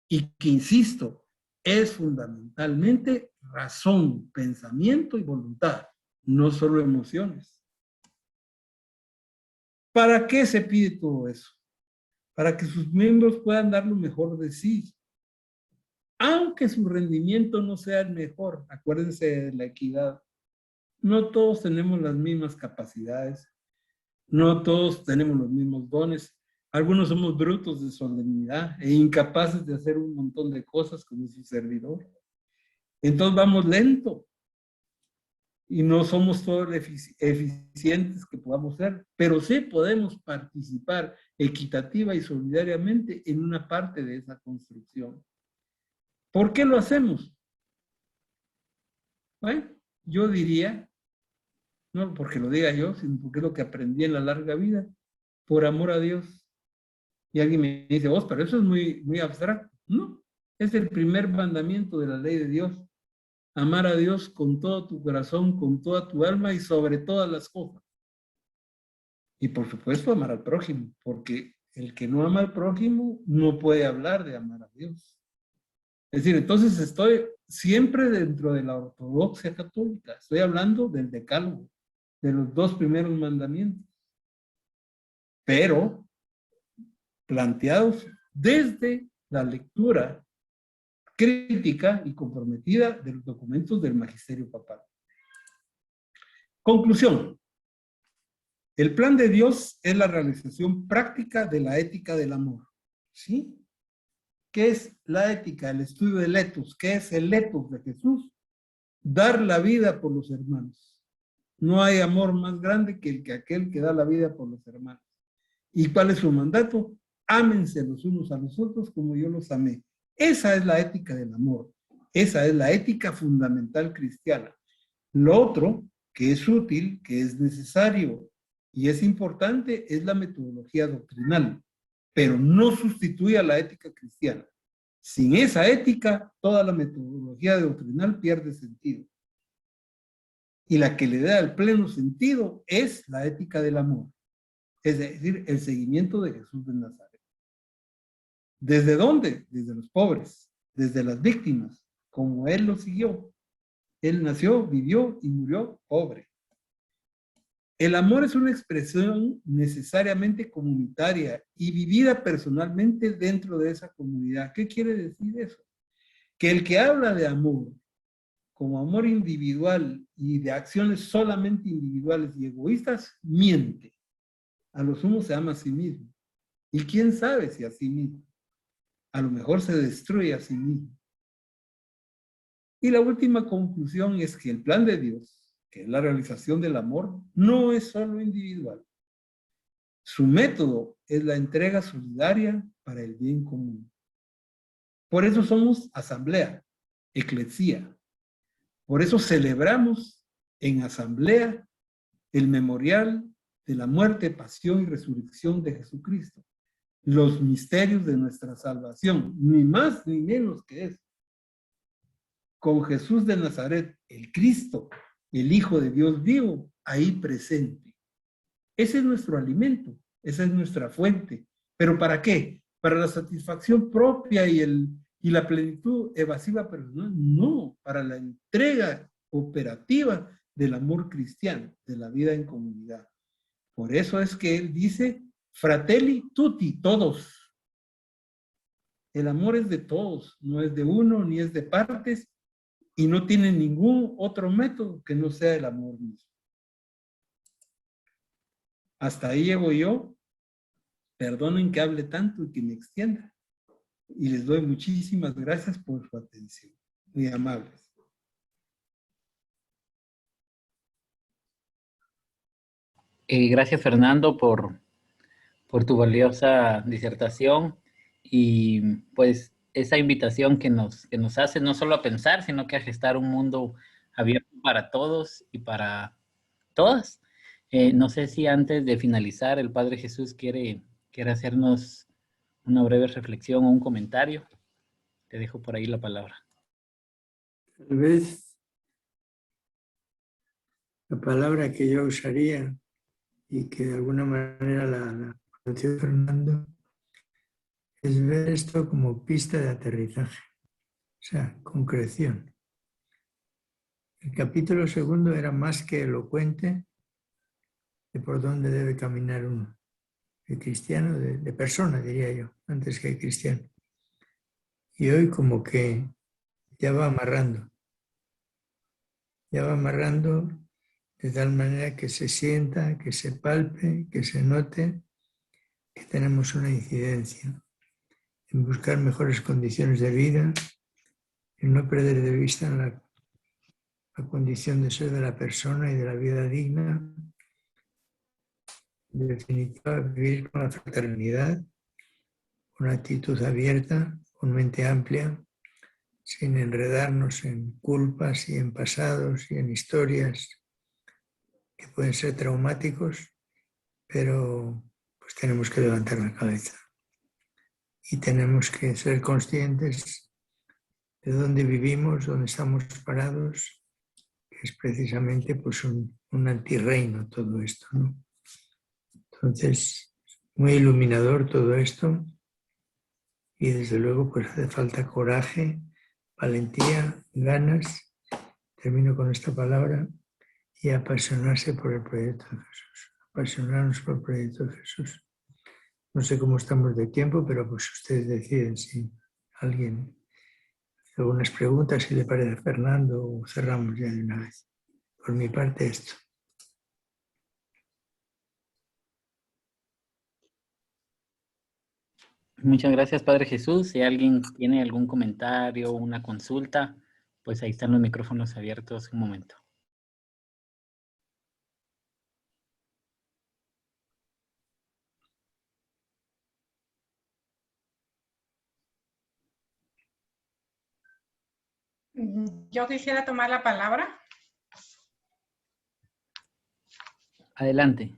y que, insisto, es fundamentalmente razón, pensamiento y voluntad, no solo emociones. ¿Para qué se pide todo eso? Para que sus miembros puedan dar lo mejor de sí, aunque su rendimiento no sea el mejor. Acuérdense de la equidad. No todos tenemos las mismas capacidades, no todos tenemos los mismos dones. Algunos somos brutos de solemnidad e incapaces de hacer un montón de cosas como su servidor. Entonces vamos lento y no somos todos eficientes que podamos ser, pero sí podemos participar equitativa y solidariamente en una parte de esa construcción. ¿Por qué lo hacemos? Bueno, yo diría, no porque lo diga yo, sino porque es lo que aprendí en la larga vida, por amor a Dios. Y alguien me dice, vos, pero eso es muy, muy abstracto. No, es el primer mandamiento de la ley de Dios. Amar a Dios con todo tu corazón, con toda tu alma y sobre todas las cosas. Y por supuesto amar al prójimo, porque el que no ama al prójimo no puede hablar de amar a Dios. Es decir, entonces estoy siempre dentro de la ortodoxia católica. Estoy hablando del decálogo, de los 2 primeros mandamientos. Pero planteados desde la lectura crítica y comprometida de los documentos del magisterio papal. Conclusión. El plan de Dios es la realización práctica de la ética del amor. ¿Sí? ¿Qué es la ética? El estudio del etos. ¿Qué es el etos de Jesús? Dar la vida por los hermanos. No hay amor más grande que aquel que da la vida por los hermanos. ¿Y cuál es su mandato? Ámense los unos a los otros como yo los amé. Esa es la ética del amor. Esa es la ética fundamental cristiana. Lo otro, que es útil, que es necesario y es importante, es la metodología doctrinal, pero no sustituye a la ética cristiana. Sin esa ética, toda la metodología doctrinal pierde sentido. Y la que le da el pleno sentido es la ética del amor. Es decir, el seguimiento de Jesús de Nazaret. ¿Desde dónde? Desde los pobres, desde las víctimas, como Él lo siguió. Él nació, vivió y murió pobre. El amor es una expresión necesariamente comunitaria y vivida personalmente dentro de esa comunidad. ¿Qué quiere decir eso? Que el que habla de amor como amor individual y de acciones solamente individuales y egoístas, miente. A lo sumo se ama a sí mismo. Y quién sabe si a sí mismo. A lo mejor se destruye a sí mismo. Y la última conclusión es que el plan de Dios, que es la realización del amor, no es solo individual. Su método es la entrega solidaria para el bien común. Por eso somos asamblea, eclesía. Por eso celebramos en asamblea el memorial de la muerte, pasión y resurrección de Jesucristo. Los misterios de nuestra salvación, ni más ni menos que eso. Con Jesús de Nazaret, el Cristo, el Hijo de Dios vivo, ahí presente. Ese es nuestro alimento, esa es nuestra fuente. ¿Pero para qué? ¿Para la satisfacción propia y la plenitud evasiva personal? No, para la entrega operativa del amor cristiano, de la vida en comunidad. Por eso es que él dice, fratelli tutti, todos. El amor es de todos, no es de uno ni es de partes y no tiene ningún otro método que no sea el amor mismo. Hasta ahí llego yo. Perdonen que hable tanto y que me extienda. Y les doy muchísimas gracias por su atención. Muy amables. Gracias, Fernando, por tu valiosa disertación y pues esa invitación que nos hace no solo a pensar, sino que a gestar un mundo abierto para todos y para todas. No sé si antes de finalizar el Padre Jesús quiere hacernos una breve reflexión o un comentario. Te dejo por ahí la palabra. Tal vez la palabra que yo usaría y que de alguna manera la conoció Fernando es ver esto como pista de aterrizaje, o sea, concreción. El capítulo segundo era más que elocuente de por dónde debe caminar uno, de cristiano, de persona, diría yo, antes que de cristiano. Y hoy como que ya va amarrando de tal manera que se sienta, que se palpe, que se note que tenemos una incidencia en buscar mejores condiciones de vida, en no perder de vista la condición de ser de la persona y de la vida digna, en definitiva, vivir con la fraternidad, con actitud abierta, con mente amplia, sin enredarnos en culpas y en pasados y en historias que pueden ser traumáticos, pero pues tenemos que levantar la cabeza y tenemos que ser conscientes de dónde vivimos, dónde estamos parados, que es precisamente pues un antirreino todo esto, ¿no? Entonces, muy iluminador todo esto y desde luego pues hace falta coraje, valentía, ganas, termino con esta palabra, y apasionarse por el proyecto de Jesús, apasionarnos por el proyecto de Jesús. No sé cómo estamos de tiempo, pero pues ustedes deciden si alguien hace algunas preguntas, si le parece a Fernando, o cerramos ya de una vez. Por mi parte, esto. Muchas gracias, Padre Jesús. Si alguien tiene algún comentario, una consulta, pues ahí están los micrófonos abiertos un momento. Yo quisiera tomar la palabra. Adelante.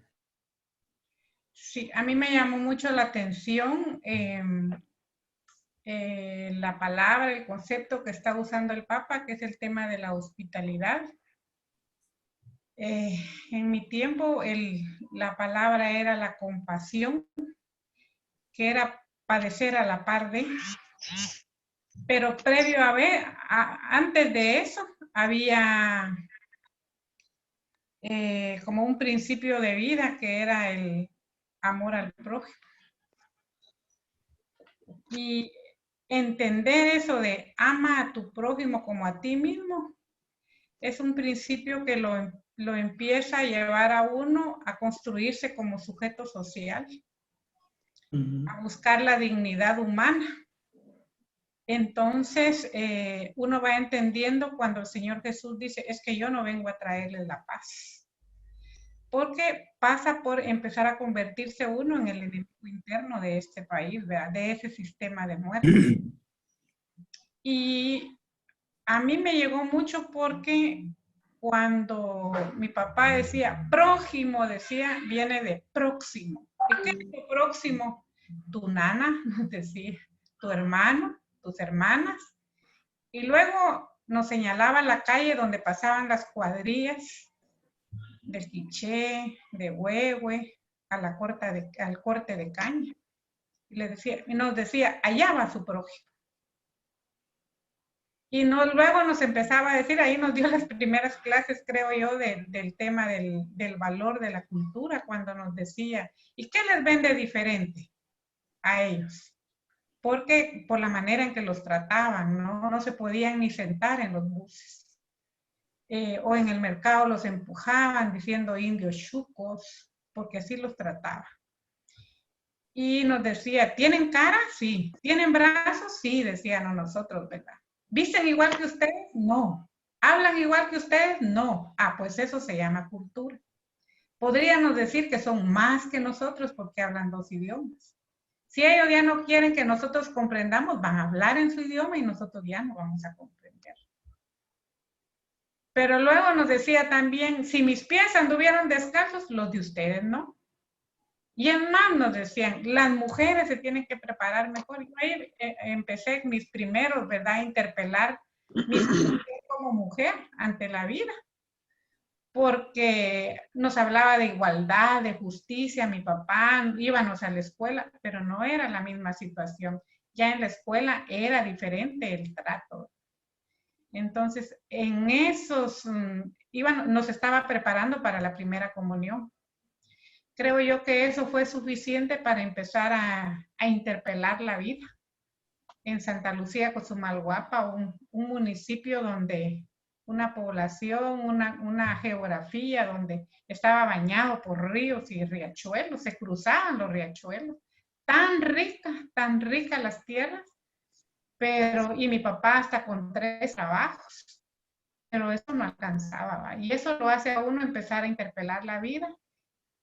Sí, a mí me llamó mucho la atención la palabra, el concepto que está usando el Papa, que es el tema de la hospitalidad. En mi tiempo la palabra era la compasión, que era padecer a la par de. Pero previo antes de eso, había como un principio de vida que era el amor al prójimo. Y entender eso de ama a tu prójimo como a ti mismo es un principio que lo empieza a llevar a uno a construirse como sujeto social, a buscar la dignidad humana. Entonces, uno va entendiendo cuando el Señor Jesús dice, es que yo no vengo a traerles la paz. Porque pasa por empezar a convertirse uno en el enemigo interno de este país, ¿verdad? De ese sistema de muerte. Y a mí me llegó mucho porque cuando mi papá decía prójimo, decía, viene de próximo. ¿Y qué es lo próximo? Tu nana, nos decía, tu hermano, tus hermanas. Y luego nos señalaba la calle donde pasaban las cuadrillas del Quiché, de Huehue, al corte de caña. Y nos decía, allá va su prójimo. Y luego nos empezaba a decir, ahí nos dio las primeras clases, creo yo, del tema del valor de la cultura, cuando nos decía, ¿y qué les vende diferente a ellos? Porque por la manera en que los trataban, no se podían ni sentar en los buses. O en el mercado los empujaban diciendo indios chucos, porque así los trataba. Y nos decía, ¿tienen cara? Sí. ¿Tienen brazos? Sí, decían nosotros, ¿verdad? ¿Visten igual que ustedes? No. ¿Hablan igual que ustedes? No. Ah, pues eso se llama cultura. Podríamos decir que son más que nosotros porque hablan 2 idiomas. Si ellos ya no quieren que nosotros comprendamos, van a hablar en su idioma y nosotros ya no vamos a comprender. Pero luego nos decía también, si mis pies anduvieron descalzos, los de ustedes no. Y en más nos decían, las mujeres se tienen que preparar mejor. Y ahí empecé mis primeros, ¿verdad?, a interpelar mi situación como mujer ante la vida. Porque nos hablaba de igualdad, de justicia, mi papá, íbamos a la escuela, pero no era la misma situación. Ya en la escuela era diferente el trato. Entonces, en esos, nos estaba preparando para la primera comunión. Creo yo que eso fue suficiente para empezar a interpelar la vida. En Santa Lucía, Cozumalguapa, un municipio donde una población, una geografía donde estaba bañado por ríos y riachuelos, se cruzaban los riachuelos. Tan ricas las tierras, y mi papá hasta con 3 trabajos, pero eso no alcanzaba, ¿va? Y eso lo hace a uno empezar a interpelar la vida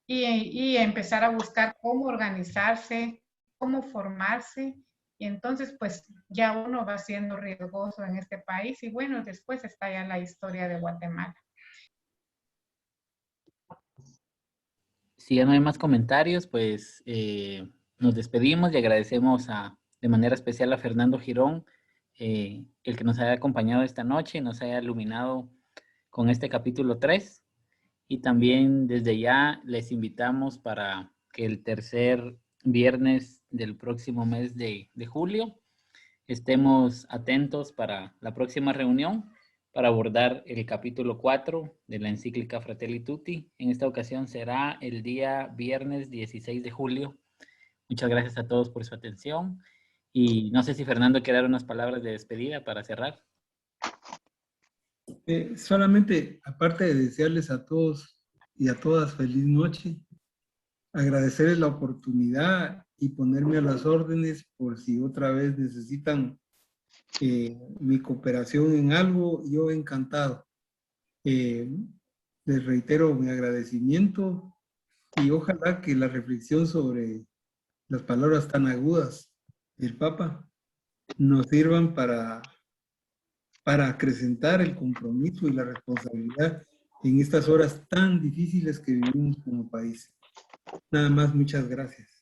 y empezar a buscar cómo organizarse, cómo formarse, y entonces pues ya uno va siendo riesgoso en este país, y bueno, después está ya la historia de Guatemala. Si ya no hay más comentarios, pues nos despedimos y agradecemos de manera especial a Fernando Girón, el que nos haya acompañado esta noche y nos haya iluminado con este capítulo 3. Y también desde ya les invitamos para que el tercer viernes del próximo mes de julio estemos atentos para la próxima reunión para abordar el capítulo 4 de la encíclica Fratelli Tutti. En esta ocasión será el día viernes 16 de julio. Muchas gracias a todos por su atención. Y no sé si Fernando quiere dar unas palabras de despedida para cerrar. Solamente, aparte de desearles a todos y a todas feliz noche, agradecerles la oportunidad y ponerme a las órdenes por si otra vez necesitan mi cooperación en algo, yo encantado. Les reitero mi agradecimiento y ojalá que la reflexión sobre las palabras tan agudas del Papa nos sirvan para acrecentar el compromiso y la responsabilidad en estas horas tan difíciles que vivimos como país. Nada más, muchas gracias.